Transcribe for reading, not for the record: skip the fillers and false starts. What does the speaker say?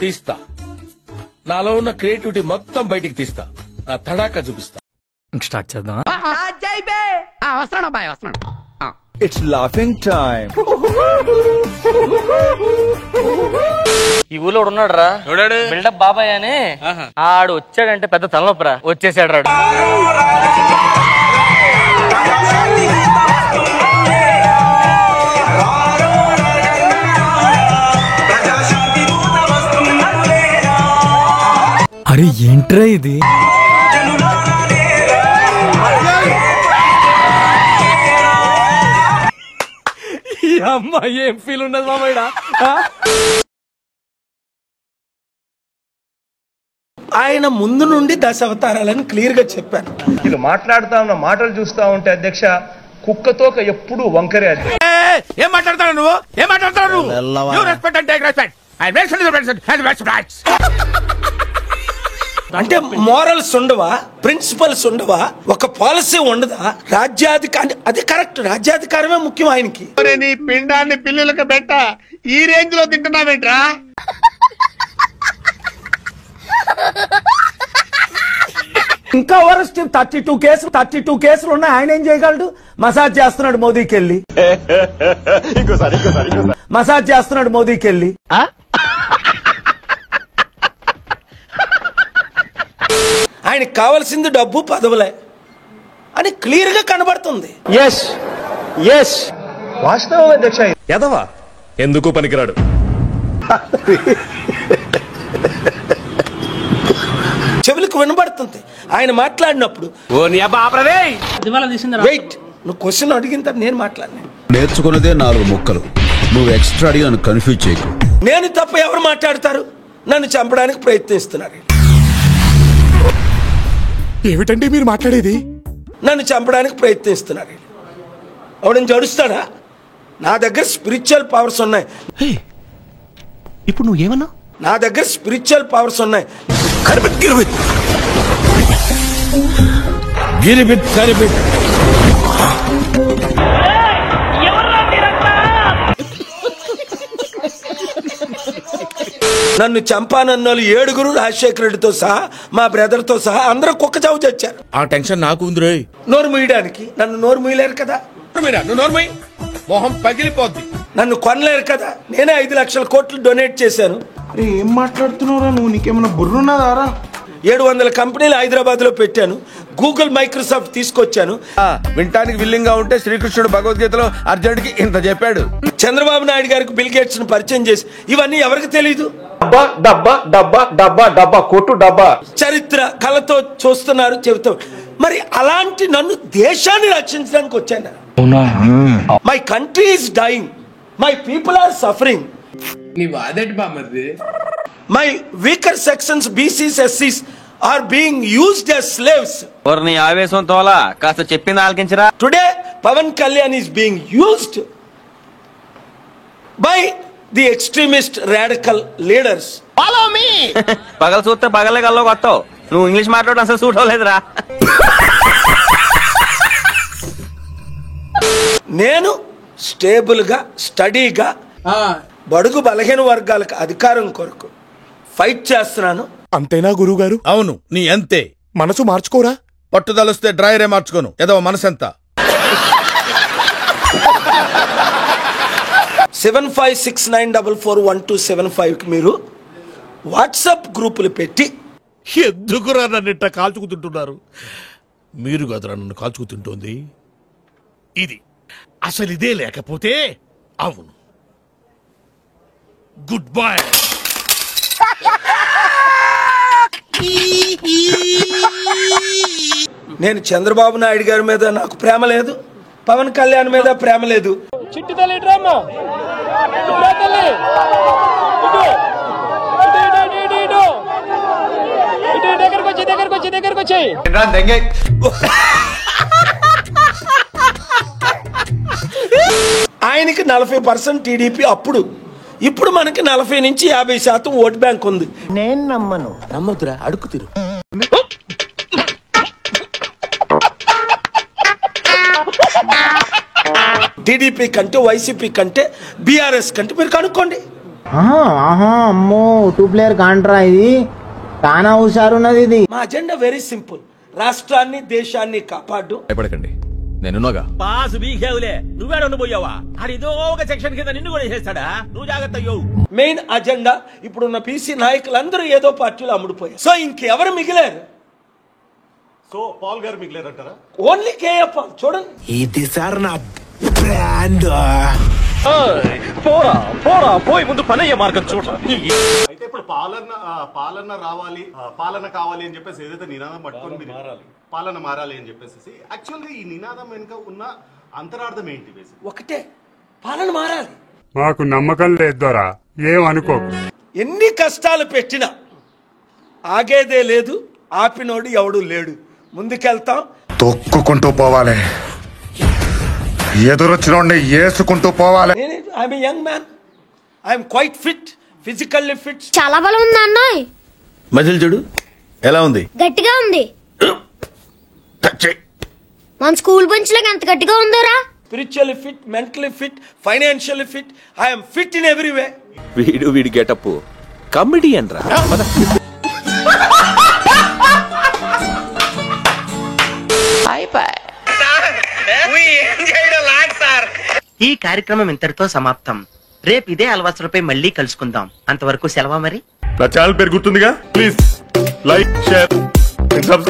తీస్తా. నాలో ఉన్న క్రియేటివిటీ మొత్తం బయటికి తీస్తా. నా తడాకా చూపిస్తా. స్టార్ట్ చేద్దాం. It's laughing time. ఈ ఊళ్ళో ఉన్నాడు రా బిల్డప్ బాబాయ్ అని. ఆడు వచ్చాడంటే పెద్ద తలనొప్పరా. వచ్చేసాడు రాడు. అరే ఏంట్రా ఇది? ఈ అమ్మాయి ఏం ఫీల్ ఉన్నది మామయ్య. ఆయన ముందు నుండి 10 అవతారాలని క్లియర్ గా చెప్పారు. ఇక మాట్లాడుతా ఉన్న మాటలు చూస్తా ఉంటే అధ్యక్ష కుక్కతో ఎప్పుడు వంకరే. ఏం మాట్లాడతావు నువ్వు? ఏం మాట్లాడతావు? అంటే మోరల్స్ ఉండవా, ప్రిన్సిపల్స్ ఉండవా, ఒక పాలసీ ఉండదా? రాజ్యాధికారి అది కరెక్ట్, రాజ్యాధికారమే ముఖ్యం ఆయనకి. నీ పిండాన్ని పిల్లలకు పెట్ట ఈ రేంజ్ లో తింటున్నావేంట్రా? ఇంకా వరస్ట్ 32 కేసులు ఉన్నాయి. ఆయన ఏం చేయగలడు? మసాజ్ చేస్తున్నాడు మోదీకి వెళ్ళి. మసాజ్ చేస్తున్నాడు మోదీకి వెళ్ళి. ఆయనకి కావాల్సింది డబ్బు పదవులే అని క్లియర్ గా కనబడుతుంది. వాస్తవం అధ్యక్ష. ఎదవా ఎందుకు పనికిరాడు. చెవులకు వినబడుతుంది ఆయన మాట్లాడినప్పుడు. వెయిట్, నువ్వు క్వశ్చన్ అడిగిన తర్వాత నేను మాట్లాడినా. నేర్చుకున్నదే 4 ముక్కలు. నువ్వు ఎక్స్ట్రా అడిగి నన్ను కన్ఫ్యూజ్ చేయకు. నేను తప్ప ఎవరు మాట్లాడతారు? నన్ను చంపడానికి ప్రయత్నిస్తున్నారు. ఏమిటండి మీరు మాట్లాడేది? నన్ను చంపడానికి ప్రయత్నిస్తున్నారు. ఎవడని జడుస్తాడా? నా దగ్గర స్పిరిచువల్ పవర్స్ ఉన్నాయి. ఇప్పుడు నువ్వేమన్నా? నా దగ్గర స్పిరిచువల్ పవర్స్ ఉన్నాయి. నన్ను చంపానన్నోళ్ళు 7 రాజశేఖర రెడ్డితో సహా, మా బ్రదర్ తో సహా అందరూ కుక్క చావు చచ్చారు. ఆ టెన్షన్ నాకు ఉంది రే. నోరు మూయడానికి నన్ను నోరు మూయలేరు కదా. నోర్మై మొహం పగిలిపోద్ది. నన్ను కొనలేరు కదా. నేనే 5 లక్షల కోట్లు డొనేట్ చేశాను. ఏం మాట్లాడుతున్నారా నువ్వు? నీకేమన్నా బుర్రున్నదారా? 700 కంపెనీలు హైదరాబాద్ లో పెట్టాను. గూగుల్, మైక్రోసాఫ్ట్ తీసుకొచ్చాను. వినటానికి విల్లింగ్ గా ఉంటే శ్రీకృష్ణుడు భగవద్గీతలో అర్జునుడికి ఇంత చెప్పాడు. చంద్రబాబు నాయుడు గారికి బిల్ గేట్స్ ను పరిచయం చేసి ఇవన్నీ ఎవరికి తెలీదు. డబ్బా కొట్టు డబ్బా. చరిత్ర కళ్ళతో చూస్తున్నారు, చెబుతాం. మరి అలాంటి నన్ను దేశాన్ని రక్షించడానికి వచ్చాను. My country is dying, my people are suffering. My weaker sections BCs, SCs are being used as slaves. నీ ఆవేశం తోలా కాస్త చెప్పింది ఆలకించరా. Today Pavan Kalyan is being used by the extremist radical leaders. Follow me. పగలు చూస్తే పగలే కల్లో కొత్తావు. నువ్వు English మాట్లాడడం అసలు సూట్ అవ్వలేదురా. నేను స్టేబుల్ గా, స్టడీగా బడుగు బలహీన వర్గాలకు అధికారం కొరకు ఫైట్ చేస్తున్నాను. అంతేనా గురువు గారు? అవును, నీ అంతే. మనసు మార్చుకోరా? పట్టుదలొస్తే డ్రైరే మార్చుకోను. ఏదో మనసెంత. 7569441275 కి మీరు వాట్సాప్ గ్రూపులు పెట్టి ఎందుకురా నన్ను ఇట్లా కాల్చుకుతుంటున్నారు? మీరు కదరా నన్ను కాల్చుకుతుంటోంది. ఇది అసలు ఇదే లేకపోతే అవును. Good bye. నేను చంద్రబాబు నాయుడు గారి మీద నాకు ప్రేమ లేదు, పవన్ కళ్యాణ్ మీద ప్రేమ లేదు. ఆయనకి 40% టీడీపీ అప్పుడు. ఇప్పుడు మనకి 40 నుంచి 50% ఓట్ బ్యాంక్ ఉంది. నేను నమ్మను. నమ్మదురా, అడుగు తిరు. టీడీపీ కంటే వైసీపీ కంటే బీఆర్ఎస్ కంటే మీరు కనుక్కోండి. అమ్మో 2 ప్లేయర్ కాంట్రా ఇది చాలా హుషారున్నది ఇది. మా అజెండా వెరీ సింపుల్, రాష్ట్రాన్ని దేశాన్ని కాపాడు. భయపడకండి, నేనున్నాగా. పాసు బీకేవులే, నువ్వేడ ఉండిపోయావా? అడిదో ఒక సెక్షన్ కింద నిన్ను కూడా చేస్తాడా? నువ్వు జాగ్రత్త అయ్యో. మెయిన్ అజెండా ఇప్పుడున్న బీసీ నాయకులందరూ ఏదో పార్టీలో అమ్ముడుపోయారు. సో ఇంకెవరు మిగిలారు? సో పాల్ గారు మిగిలారంటారా? Only KA Paul. చూడండి, ఇది సార్ నా బ్రాండ్. పోయి ముందు పని అయ్యే మార్గం చూడ. అయితే ఇప్పుడు పాలన రావాలి, పాలన కావాలి అని చెప్పేసి ఏదైతే నినాదం పట్టుకొని మీరు పాలన మారాలి అని చెప్పేసి, యాక్చువల్గా ఈ నినాదం వెనుక ఉన్న అంతరార్థం ఏంటి? ఒకటే, పాలన మారాలి. మాకు నమ్మకం లేదు దొరా, ఏమనుకో. ఎన్ని కష్టాలు పెట్టినా ఆగేదే లేదు, ఆపినోడు ఎవడు లేడు. ముందుకెళ్తాం, తొక్కుకుంటూ పోవాలి, ఎదురొచ్చినోడిని ఏసుకుంటూ పోవాలి. I'm young man, I'm quite fit, physically fit. చాలా బలం ఉంది అన్నయ్య. మజిల్ చూడు ఎలా ఉంది, గట్టిగా ఉంది. మన స్కూల్ బెంచ్ లాగా ఎంత గట్టిగా ఉందోరా. Spiritually fit, mentally fit, financially fit. I'm fit in every way. వీడి గెటప్ కమెడియన్ రా. ఈ కార్యక్రమం ఇంతటితో సమాప్తం. రేపు ఇదే అలవాసులపై మళ్ళీ కలుసుకుందాం. అంతవరకు సెలవా మరి. నా ఛానల్ పేరు గుర్తుందిగా, ప్లీజ్ లైక్, షేర్, సబ్స్క్రైబ్.